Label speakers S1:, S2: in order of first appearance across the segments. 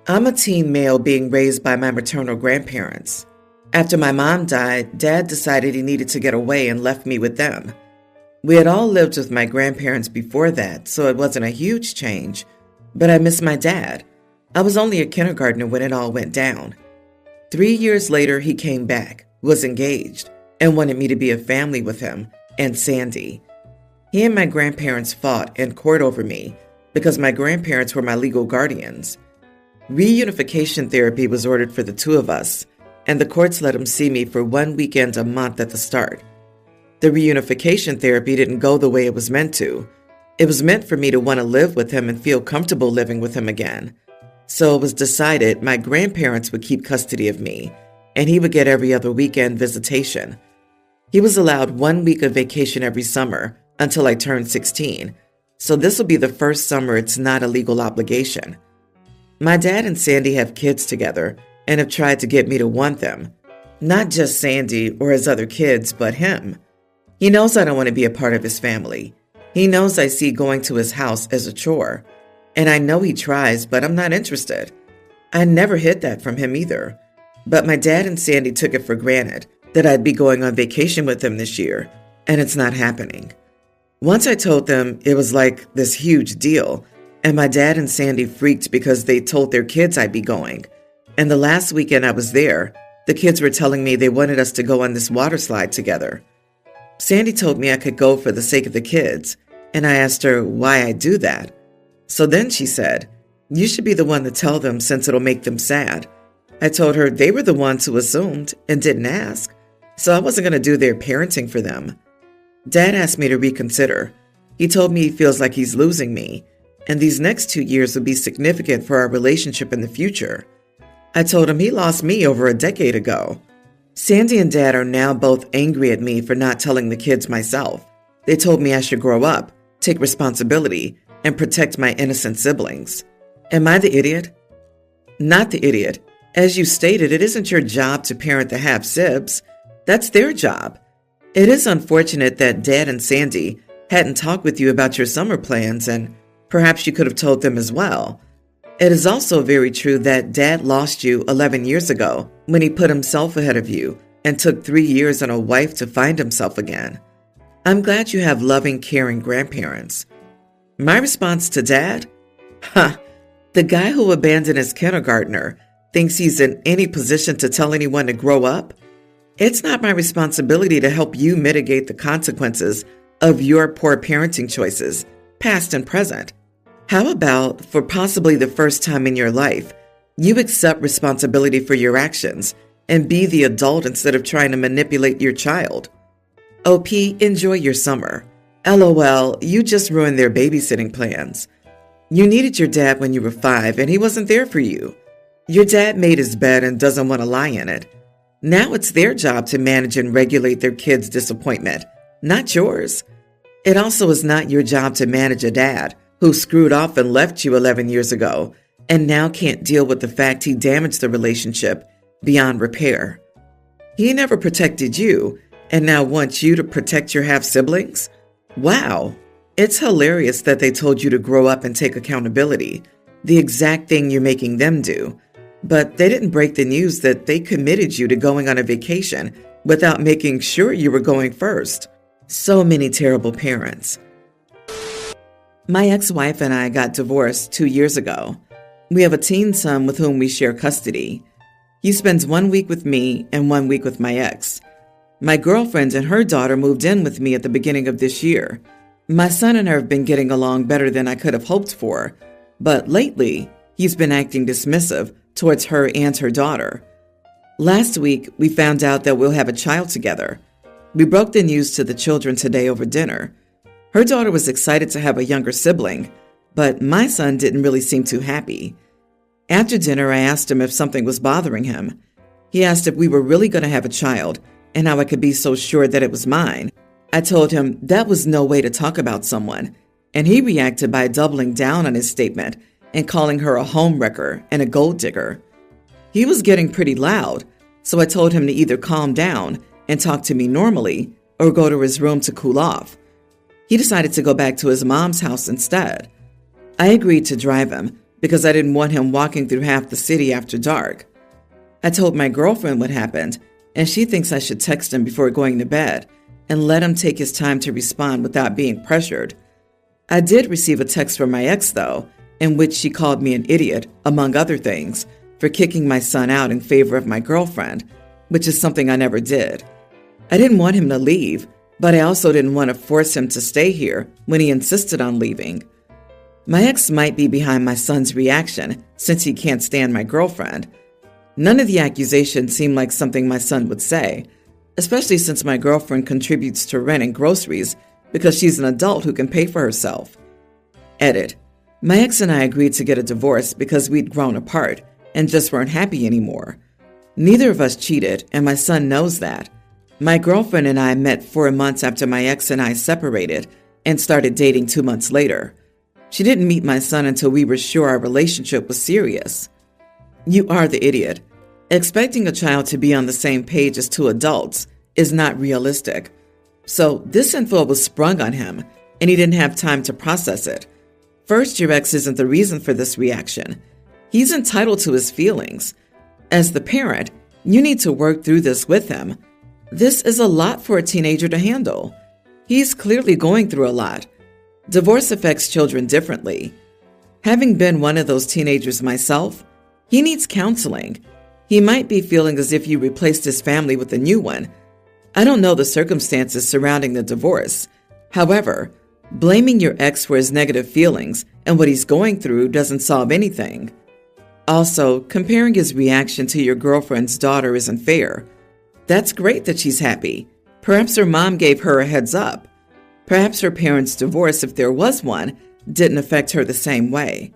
S1: I'm a teen male being raised by my maternal grandparents. After my mom died, Dad decided he needed to get away and left me with them. We had all lived with my grandparents before that, so it wasn't a huge change, but I miss my dad. I was only a kindergartner when it all went down. 3 years later, he came back, was engaged, and wanted me to be a family with him and Sandy. He and my grandparents fought in court over me because my grandparents were my legal guardians. Reunification therapy was ordered for the two of us, and the courts let him see me for 1 weekend a month at the start. The reunification therapy didn't go the way it was meant to. It was meant for me to want to live with him and feel comfortable living with him again. So it was decided my grandparents would keep custody of me, and he would get every other weekend visitation. He was allowed 1 week of vacation every summer until I turned 16, so this will be the first summer it's not a legal obligation. My dad and Sandy have kids together and have tried to get me to want them. Not just Sandy or his other kids, but him. He knows I don't want to be a part of his family. He knows I see going to his house as a chore. And I know he tries, but I'm not interested. I never hid that from him either. But my dad and Sandy took it for granted that I'd be going on vacation with them this year, and it's not happening. Once I told them, it was like this huge deal, and my dad and Sandy freaked because they told their kids I'd be going. And the last weekend I was there, the kids were telling me they wanted us to go on this water slide together. Sandy told me I could go for the sake of the kids, and I asked her why I'd do that. So then she said, "You should be the one to tell them since it'll make them sad." I told her they were the ones who assumed and didn't ask, so I wasn't going to do their parenting for them. Dad asked me to reconsider. He told me he feels like he's losing me, and these next 2 years would be significant for our relationship in the future. I told him he lost me over a decade ago. Sandy and Dad are now both angry at me for not telling the kids myself. They told me I should grow up, take responsibility, and protect my innocent siblings. Am I the idiot? Not the idiot. As you stated, it isn't your job to parent the half-sibs. That's their job. It is unfortunate that Dad and Sandy hadn't talked with you about your summer plans, and perhaps you could have told them as well. It is also very true that Dad lost you 11 years ago when he put himself ahead of you and took 3 years and a wife to find himself again. I'm glad you have loving, caring grandparents. My response to Dad? The guy who abandoned his kindergartner thinks he's in any position to tell anyone to grow up? It's not my responsibility to help you mitigate the consequences of your poor parenting choices, past and present. How about, for possibly the first time in your life, you accept responsibility for your actions and be the adult instead of trying to manipulate your child? OP, enjoy your summer. LOL, you just ruined their babysitting plans. You needed your dad when you were 5 and he wasn't there for you. Your dad made his bed and doesn't want to lie in it. Now it's their job to manage and regulate their kids' disappointment, not yours. It also is not your job to manage a dad who screwed off and left you 11 years ago and now can't deal with the fact he damaged the relationship beyond repair. He never protected you and now wants you to protect your half-siblings? Wow. It's hilarious that they told you to grow up and take accountability, the exact thing you're making them do. But they didn't break the news that they committed you to going on a vacation without making sure you were going first. So many terrible parents. My ex-wife and I got divorced 2 years ago. We have a teen son with whom we share custody. He spends 1 week with me and 1 week with my ex. My girlfriend and her daughter moved in with me at the beginning of this year. My son and her have been getting along better than I could have hoped for, but lately he's been acting dismissive towards her and her daughter. Last week, we found out that we'll have a child together. We broke the news to the children today over dinner. Her daughter was excited to have a younger sibling, but my son didn't really seem too happy. After dinner, I asked him if something was bothering him. He asked if we were really going to have a child and how I could be so sure that it was mine. I told him that was no way to talk about someone, and he reacted by doubling down on his statement and calling her a homewrecker and a gold digger. He was getting pretty loud, so I told him to either calm down and talk to me normally or go to his room to cool off. He decided to go back to his mom's house instead. I agreed to drive him, because I didn't want him walking through half the city after dark. I told my girlfriend what happened, and she thinks I should text him before going to bed and let him take his time to respond without being pressured. I did receive a text from my ex, though, in which she called me an idiot, among other things, for kicking my son out in favor of my girlfriend, which is something I never did. I didn't want him to leave, but I also didn't want to force him to stay here when he insisted on leaving. My ex might be behind my son's reaction since he can't stand my girlfriend. None of the accusations seem like something my son would say, especially since my girlfriend contributes to rent and groceries because she's an adult who can pay for herself. Edit. My ex and I agreed to get a divorce because we'd grown apart and just weren't happy anymore. Neither of us cheated, and my son knows that. My girlfriend and I met 4 months after my ex and I separated and started dating 2 months later. She didn't meet my son until we were sure our relationship was serious. You are the idiot. Expecting a child to be on the same page as 2 adults is not realistic. So this info was sprung on him, and he didn't have time to process it. First, your ex isn't the reason for this reaction. He's entitled to his feelings. As the parent, you need to work through this with him. This is a lot for a teenager to handle. He's clearly going through a lot. Divorce affects children differently. Having been one of those teenagers myself, he needs counseling. He might be feeling as if you replaced his family with a new one. I don't know the circumstances surrounding the divorce. However, blaming your ex for his negative feelings and what he's going through doesn't solve anything. Also, comparing his reaction to your girlfriend's daughter isn't fair. That's great that she's happy. Perhaps her mom gave her a heads up. Perhaps her parents' divorce, if there was one, didn't affect her the same way.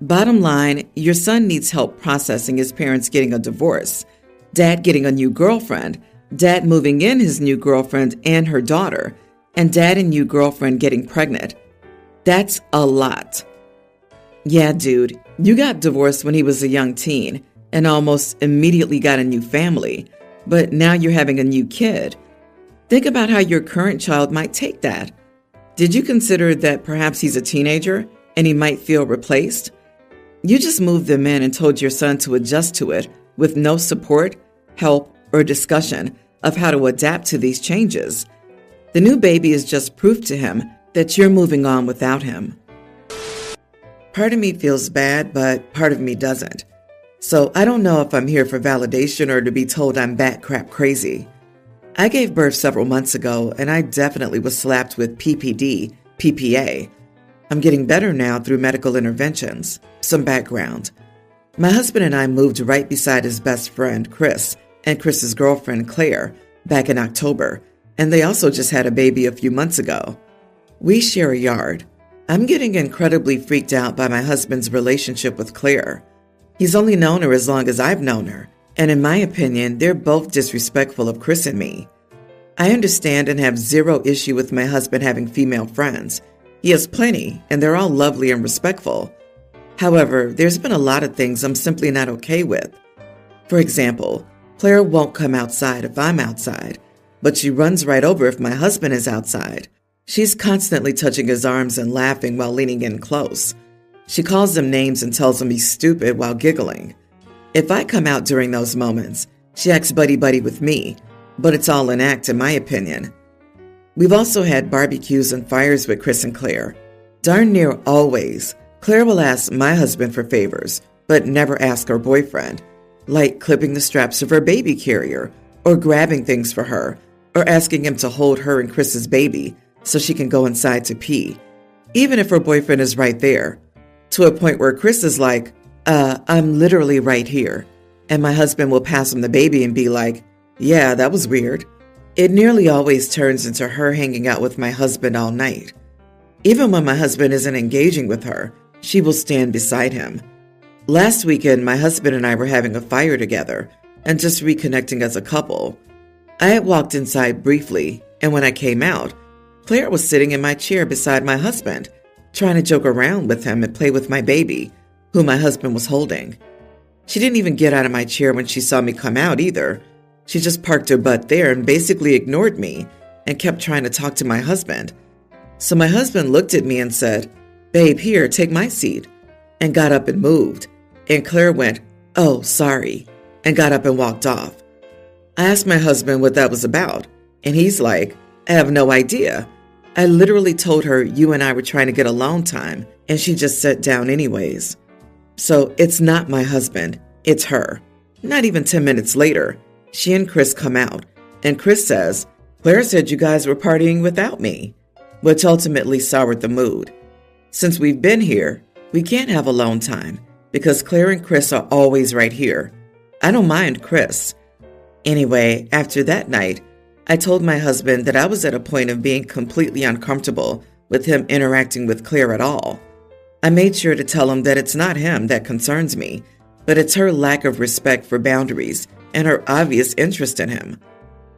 S1: Bottom line, your son needs help processing his parents getting a divorce, dad getting a new girlfriend, dad moving in his new girlfriend and her daughter, and dad and new girlfriend getting pregnant. That's a lot. Yeah, dude, you got divorced when he was a young teen and almost immediately got a new family, but now you're having a new kid. Think about how your current child might take that. Did you consider that perhaps he's a teenager and he might feel replaced? You just moved them in and told your son to adjust to it with no support, help, or discussion of how to adapt to these changes. The new baby is just proof to him that you're moving on without him. Part of me feels bad, but part of me doesn't. So I don't know if I'm here for validation or to be told I'm bat crap crazy. I gave birth several months ago, and I definitely was slapped with PPD, PPA. I'm getting better now through medical interventions. Some background. My husband and I moved right beside his best friend, Chris, and Chris's girlfriend, Claire, back in October, and they also just had a baby a few months ago. We share a yard. I'm getting incredibly freaked out by my husband's relationship with Claire. He's only known her as long as I've known her, and in my opinion, they're both disrespectful of Chris and me. I understand and have zero issue with my husband having female friends. He has plenty, and they're all lovely and respectful. However, there's been a lot of things I'm simply not okay with. For example, Claire won't come outside if I'm outside, but she runs right over if my husband is outside. She's constantly touching his arms and laughing while leaning in close. She calls him names and tells him he's stupid while giggling. If I come out during those moments, she acts buddy-buddy with me, but it's all an act in my opinion. We've also had barbecues and fires with Chris and Claire. Darn near always, Claire will ask my husband for favors, but never ask her boyfriend, like clipping the straps of her baby carrier, or grabbing things for her, or asking him to hold her and Chris's baby so she can go inside to pee, even if her boyfriend is right there, to a point where Chris is like, I'm literally right here, and my husband will pass him the baby and be like, yeah, that was weird. It nearly always turns into her hanging out with my husband all night. Even when my husband isn't engaging with her, she will stand beside him. Last weekend, my husband and I were having a fire together and just reconnecting as a couple. I had walked inside briefly, and when I came out, Claire was sitting in my chair beside my husband, trying to joke around with him and play with my baby, who my husband was holding. She didn't even get out of my chair when she saw me come out either. She just parked her butt there and basically ignored me and kept trying to talk to my husband. So my husband looked at me and said, "Babe, here, take my seat." and got up and moved. And Claire went, "Oh, sorry," and got up and walked off. I asked my husband what that was about, and he's like, "I have no idea. I literally told her you and I were trying to get alone time, and she just sat down anyways." So it's not my husband, it's her. Not even 10 minutes later, she and Chris come out, and Chris says, "Claire said you guys were partying without me," which ultimately soured the mood. Since we've been here, we can't have alone time because Claire and Chris are always right here. I don't mind Chris. Anyway, after that night, I told my husband that I was at a point of being completely uncomfortable with him interacting with Claire at all. I made sure to tell him that it's not him that concerns me, but it's her lack of respect for boundaries and her obvious interest in him.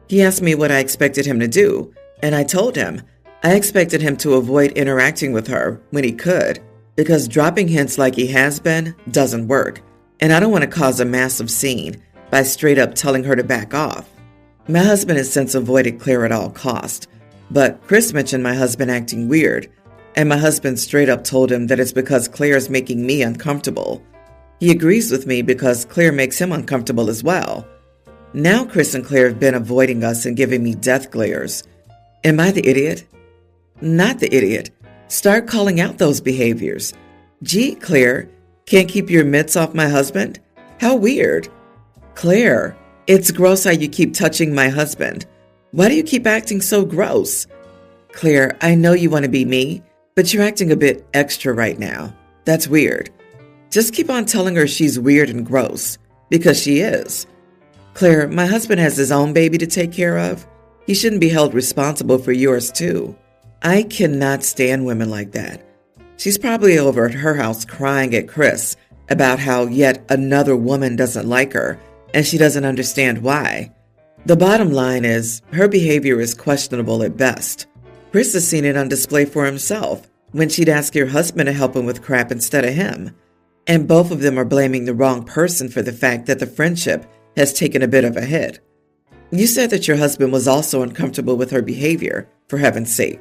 S1: He asked me what I expected him to do, and I told him I expected him to avoid interacting with her when he could, because dropping hints like he has been doesn't work, and I don't want to cause a massive scene by straight up telling her to back off. My husband has since avoided Claire at all cost, but Chris mentioned my husband acting weird, and my husband straight up told him that it's because Claire's making me uncomfortable. He agrees with me because Claire makes him uncomfortable as well. Now Chris and Claire have been avoiding us and giving me death glares. Am I the idiot? Not the idiot. Start calling out those behaviors. Gee, Claire, can't keep your mitts off my husband? How weird. Claire, it's gross how you keep touching my husband. Why do you keep acting so gross? Claire, I know you want to be me, but you're acting a bit extra right now. That's weird. Just keep on telling her she's weird and gross, because she is. Claire, my husband has his own baby to take care of. He shouldn't be held responsible for yours too. I cannot stand women like that. She's probably over at her house crying at Chris about how yet another woman doesn't like her, and she doesn't understand why. The bottom line is, her behavior is questionable at best. Chris has seen it on display for himself when she'd ask your husband to help him with crap instead of him. And both of them are blaming the wrong person for the fact that the friendship has taken a bit of a hit. You said that your husband was also uncomfortable with her behavior, for heaven's sake.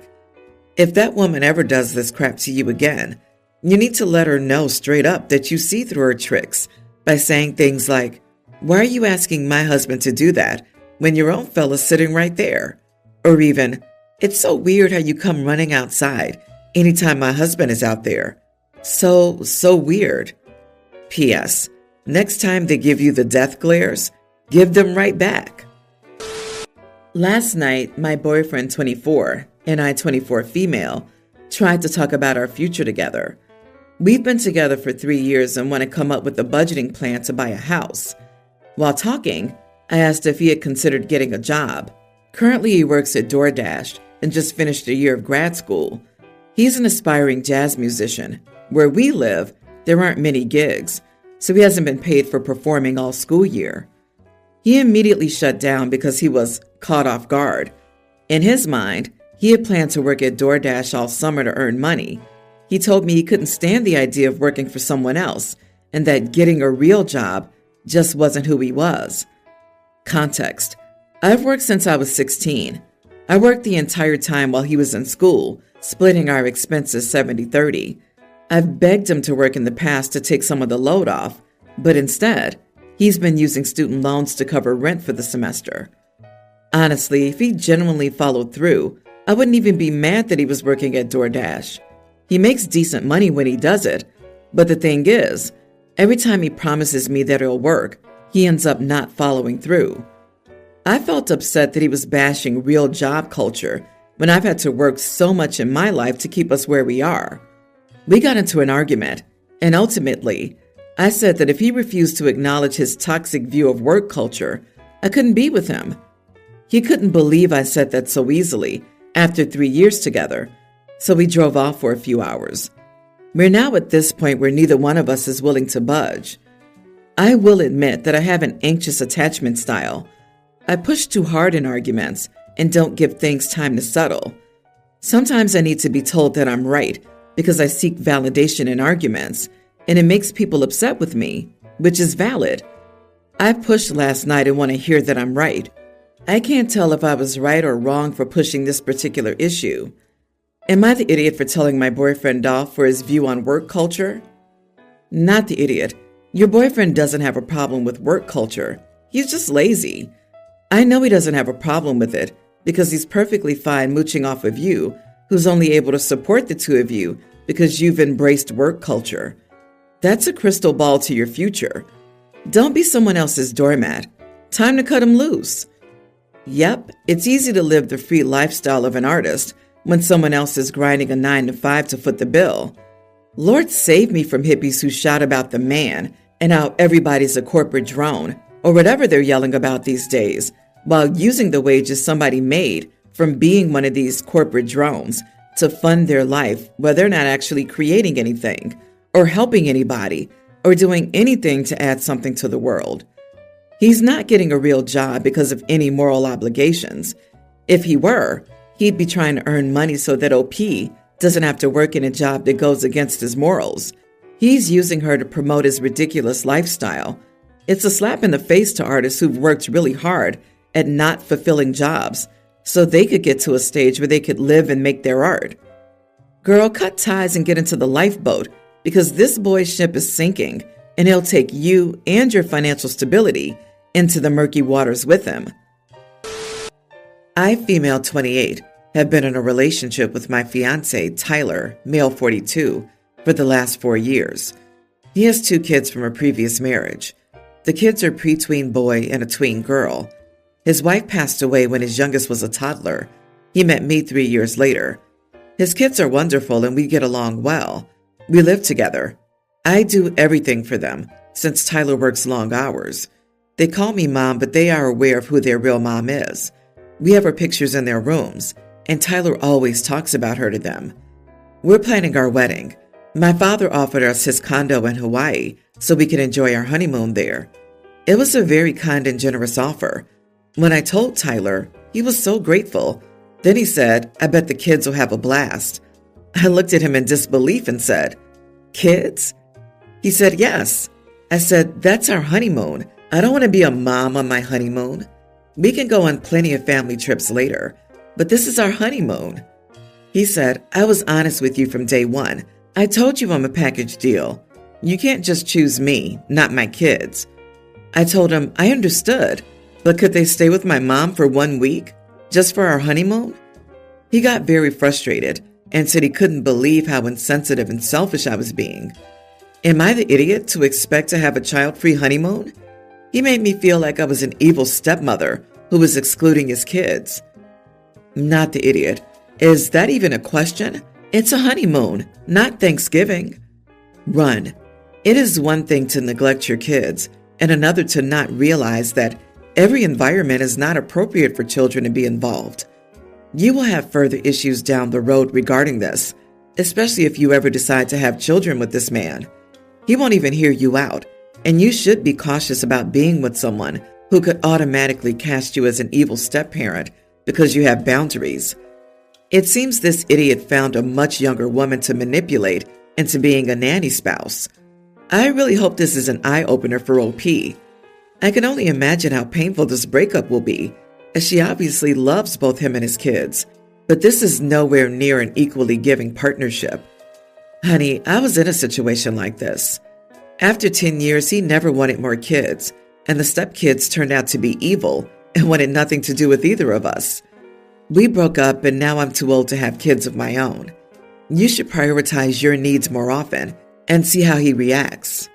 S1: If that woman ever does this crap to you again, you need to let her know straight up that you see through her tricks by saying things like, "Why are you asking my husband to do that when your own fella's sitting right there?" Or even, "It's so weird how you come running outside anytime my husband is out there. So weird." P.S. Next time they give you the death glares, give them right back. Last night, my boyfriend, 24, and I, 24 female, tried to talk about our future together. We've been together for 3 years and want to come up with a budgeting plan to buy a house. While talking, I asked if he had considered getting a job. Currently, he works at DoorDash and just finished a year of grad school. He's an aspiring jazz musician. Where we live, there aren't many gigs, so he hasn't been paid for performing all school year. He immediately shut down because he was caught off guard. In his mind, he had planned to work at DoorDash all summer to earn money. He told me he couldn't stand the idea of working for someone else and that getting a real job just wasn't who he was. Context: I've worked since I was 16. I worked the entire time while he was in school, splitting our expenses 70-30. I've begged him to work in the past to take some of the load off, but instead, he's been using student loans to cover rent for the semester. Honestly, if he genuinely followed through, I wouldn't even be mad that he was working at DoorDash. He makes decent money when he does it, but the thing is, every time he promises me that it'll work, he ends up not following through. I felt upset that he was bashing real job culture when I've had to work so much in my life to keep us where we are. We got into an argument, and ultimately, I said that if he refused to acknowledge his toxic view of work culture, I couldn't be with him. He couldn't believe I said that so easily after 3 years together, so we drove off for a few hours. We're now at this point where neither one of us is willing to budge. I will admit that I have an anxious attachment style. I push too hard in arguments and don't give things time to settle. Sometimes I need to be told that I'm right because I seek validation in arguments, and it makes people upset with me, which is valid. I pushed last night and want to hear that I'm right. I can't tell if I was right or wrong for pushing this particular issue. Am I the idiot for telling my boyfriend off for his view on work culture? Not the idiot. Your boyfriend doesn't have a problem with work culture. He's just lazy. I know he doesn't have a problem with it because he's perfectly fine mooching off of you, who's only able to support the two of you because you've embraced work culture. That's a crystal ball to your future. Don't be someone else's doormat. Time to cut him loose. Yep, it's easy to live the free lifestyle of an artist when someone else is grinding a 9-to-5 to foot the bill. Lord save me from hippies who shout about the man and how everybody's a corporate drone, or whatever they're yelling about these days, while using the wages somebody made from being one of these corporate drones to fund their life while they're not actually creating anything, or helping anybody, or doing anything to add something to the world. He's not getting a real job because of any moral obligations. If he were, he'd be trying to earn money so that OP doesn't have to work in a job that goes against his morals. He's using her to promote his ridiculous lifestyle. It's a slap in the face to artists who've worked really hard at not fulfilling jobs so they could get to a stage where they could live and make their art. Girl, cut ties and get into the lifeboat because this boy's ship is sinking and he'll take you and your financial stability into the murky waters with him. I, female 28, have been in a relationship with my fiancé, Tyler, male 42, for the last 4 years. He has 2 kids from a previous marriage. The kids are a pre-tween boy and a tween girl. His wife passed away when his youngest was a toddler. He met me 3 years later. His kids are wonderful and we get along well. We live together. I do everything for them since Tyler works long hours. They call me mom, but they are aware of who their real mom is. We have her pictures in their rooms, and Tyler always talks about her to them. We're planning our wedding. My father offered us his condo in Hawaii so we could enjoy our honeymoon there. It was a very kind and generous offer. When I told Tyler, he was so grateful. Then he said, I bet the kids will have a blast. I looked at him in disbelief and said, Kids? He said, yes. I said, that's our honeymoon. I don't want to be a mom on my honeymoon. We can go on plenty of family trips later, but this is our honeymoon. He said, I was honest with you from day one. I told you I'm a package deal. You can't just choose me, not my kids. I told him I understood, but could they stay with my mom for 1 week, just for our honeymoon? He got very frustrated and said he couldn't believe how insensitive and selfish I was being. Am I the idiot to expect to have a child-free honeymoon? He made me feel like I was an evil stepmother who was excluding his kids. Not the idiot. Is that even a question? It's a honeymoon, not Thanksgiving. Run. It is one thing to neglect your kids and another to not realize that every environment is not appropriate for children to be involved. You will have further issues down the road regarding this, especially if you ever decide to have children with this man. He won't even hear you out, and you should be cautious about being with someone who could automatically cast you as an evil step-parent because you have boundaries. It seems this idiot found a much younger woman to manipulate into being a nanny spouse. I really hope this is an eye-opener for OP. I can only imagine how painful this breakup will be, as she obviously loves both him and his kids, but this is nowhere near an equally giving partnership. Honey, I was in a situation like this. After 10 years, he never wanted more kids, and the stepkids turned out to be evil and wanted nothing to do with either of us. We broke up, and now I'm too old to have kids of my own. You should prioritize your needs more often and see how he reacts.